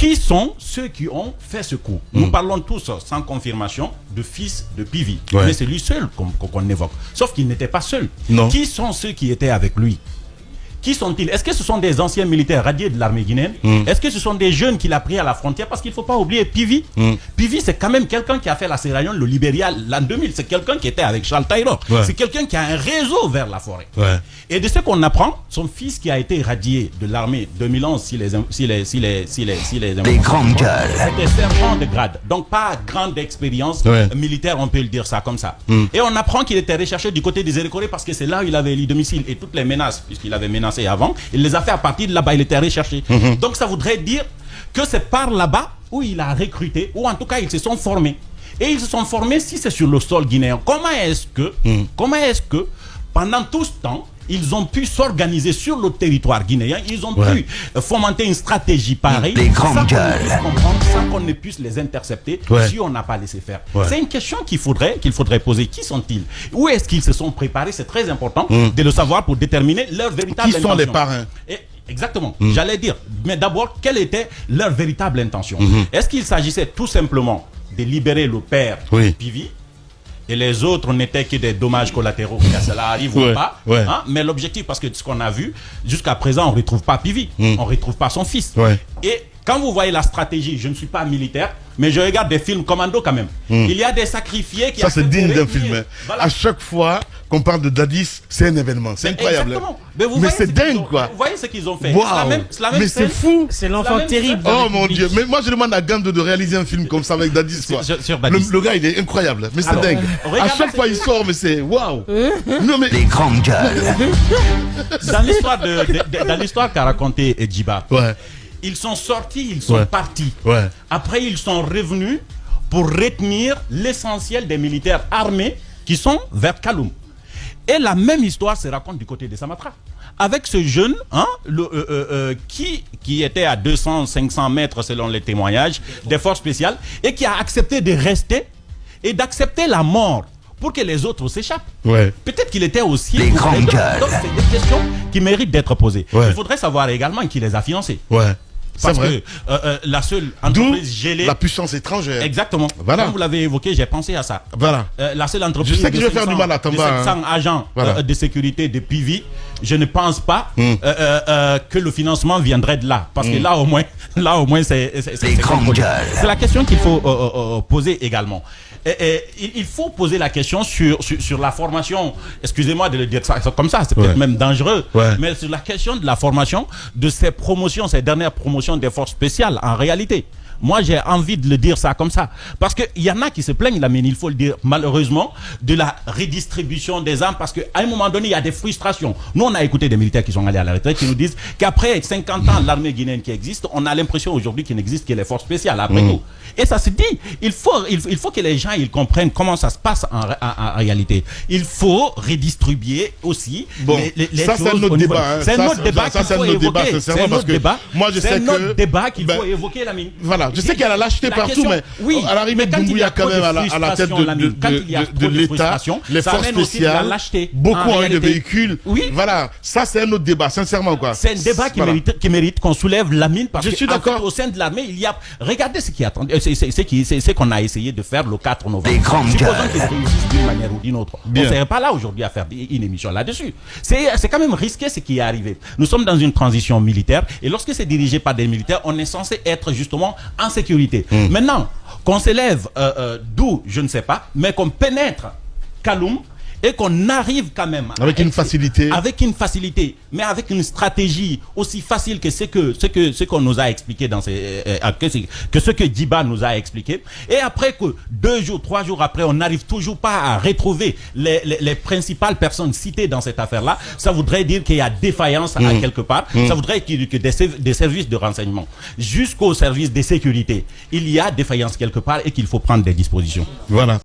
Qui sont ceux qui ont fait ce coup? Nous parlons tous, sans confirmation, de fils de Pivi. Mais c'est lui seul qu'on évoque. Sauf qu'il n'était pas seul. Non. Qui sont ceux qui étaient avec lui? Qui sont-ils? Est-ce que ce sont des anciens militaires radiés de l'armée guinéenne? Est-ce que ce sont des jeunes qu'il a pris à la frontière? Parce qu'il ne faut pas oublier Pivi. Pivi, c'est quand même quelqu'un qui a fait la Sierra Leone, le Libéria, l'an 2000. C'est quelqu'un qui était avec Charles Taylor. C'est quelqu'un qui a un réseau vers la forêt. Et de ce qu'on apprend, son fils qui a été radié de l'armée 2011, si les grandes gueules. C'était sergent de grade. Donc pas grande expérience militaire, on peut le dire ça comme ça. Et on apprend qu'il était recherché du côté des Érécorés parce que c'est là où il avait élu domicile. Et toutes les menaces, puisqu'il avait menacé avant, il les a fait à partir de là-bas, il était recherché. Donc ça voudrait dire que c'est par là-bas où il a recruté, ou en tout cas ils se sont formés. Et ils se sont formés si c'est sur le sol guinéen. Comment est-ce que pendant tout ce temps, ils ont pu s'organiser sur le territoire guinéen, ils ont pu fomenter une stratégie pareille, les grandes gueules, sans qu'on ne puisse les intercepter si on n'a pas laissé faire. C'est une question qu'il faudrait poser. Qui sont-ils? Où est-ce qu'ils se sont préparés? C'est très important de le savoir pour déterminer leur véritable intention. Qui sont les parrains? Exactement, j'allais dire. Mais d'abord, quelle était leur véritable intention? Est-ce qu'il s'agissait tout simplement de libérer le père Pivi? Et les autres n'étaient que des dommages collatéraux, que cela arrive ou pas. Hein? Mais l'objectif, parce que ce qu'on a vu, jusqu'à présent, on ne retrouve pas Pivi, on ne retrouve pas son fils. Et quand vous voyez la stratégie, je ne suis pas militaire, mais je regarde des films commando quand même. Il y a des sacrifiés qui... Ça, c'est digne d'un film. Voilà. À chaque fois qu'on parle de Dadis, c'est un événement. C'est incroyable. Exactement. Mais c'est dingue, quoi. Vous voyez ce qu'ils ont fait. Wow. Mais c'est fou. C'est l'enfant terrible. Oh mon Dieu. Mais moi, je demande à Gando de réaliser un film comme ça avec Dadis, quoi. Le gars, il est incroyable. Mais c'est dingue. À chaque fois, il sort, mais c'est waouh. Non, mais... Les grandes gueules. Dans l'histoire qu'a raconté Djiba, ils sont sortis, ils sont partis. Après, ils sont revenus pour retenir l'essentiel des militaires armés qui sont vers Kaloum. Et la même histoire se raconte du côté de Samatra. Avec ce jeune qui était à 200-500 mètres selon les témoignages des forces spéciales et qui a accepté de rester et d'accepter la mort pour que les autres s'échappent. Peut-être qu'il était aussi... Les grandes gueules. Donc c'est des questions qui méritent d'être posées. Il faudrait savoir également qui les a financés. Parce que la seule entreprise gelée... la puissance étrangère. Exactement. Comme vous l'avez évoqué, j'ai pensé à ça. La seule entreprise... Je sais que je vais faire du mal à Tamba. 700 agents de sécurité de Pivi, je ne pense pas que le financement viendrait de là. Parce que là au moins c'est... C'est la question qu'il faut poser également. Il faut poser la question sur la formation. Excusez-moi de le dire ça comme ça, c'est peut-être même dangereux. Mais sur la question de la formation de ces promotions, ces dernières promotions des forces spéciales, en réalité. Moi, j'ai envie de le dire ça comme ça. Parce qu'il y en a qui se plaignent, là, mais il faut le dire, malheureusement, de la redistribution des armes. Parce qu'à un moment donné, il y a des frustrations. Nous, on a écouté des militaires qui sont allés à la retraite, qui nous disent qu'après 50 ans, l'armée guinéenne qui existe, on a l'impression aujourd'hui qu'il n'existe que les forces spéciales, après tout. Et ça se dit, il faut que les gens ils comprennent comment ça se passe en réalité. Il faut redistribuer aussi les ça, choses. C'est notre débat. C'est un autre débat qu'il faut évoquer. C'est un autre débat. Moi, je sais que... débat qu'il faut évoquer, Lamine. Voilà, je sais qu'il y a la lâcheté partout, mais à l'arrivée de Doumbouya quand même à la tête de l'État, les forces spéciales, beaucoup ont eu de véhicules. Voilà, ça c'est un autre débat, sincèrement quoi. C'est un débat qui mérite qu'on soulève, Lamine, parce que au sein de l'armée, il y a... Regardez ce qui attend, c'est qu'on a essayé de faire le 4 novembre. Supposons qu'ils réussissent d'une manière ou d'une autre. On ne serait pas là aujourd'hui à faire une émission là-dessus. C'est quand même risqué ce qui est arrivé. Nous sommes dans une transition militaire et lorsque c'est dirigé par des militaires, on est censé être justement en sécurité. Maintenant, qu'on s'élève d'où, je ne sais pas, mais qu'on pénètre Kaloum et qu'on arrive quand même avec une facilité, mais avec une stratégie aussi facile que ce qu'on nous a expliqué que ce que Djiba nous a expliqué. Et après que 2 jours, 3 jours après, on n'arrive toujours pas à retrouver les principales personnes citées dans cette affaire-là, ça voudrait dire qu'il y a défaillance à quelque part. Ça voudrait dire que des services de renseignement jusqu'aux services de sécurité, il y a défaillance quelque part et qu'il faut prendre des dispositions. Voilà.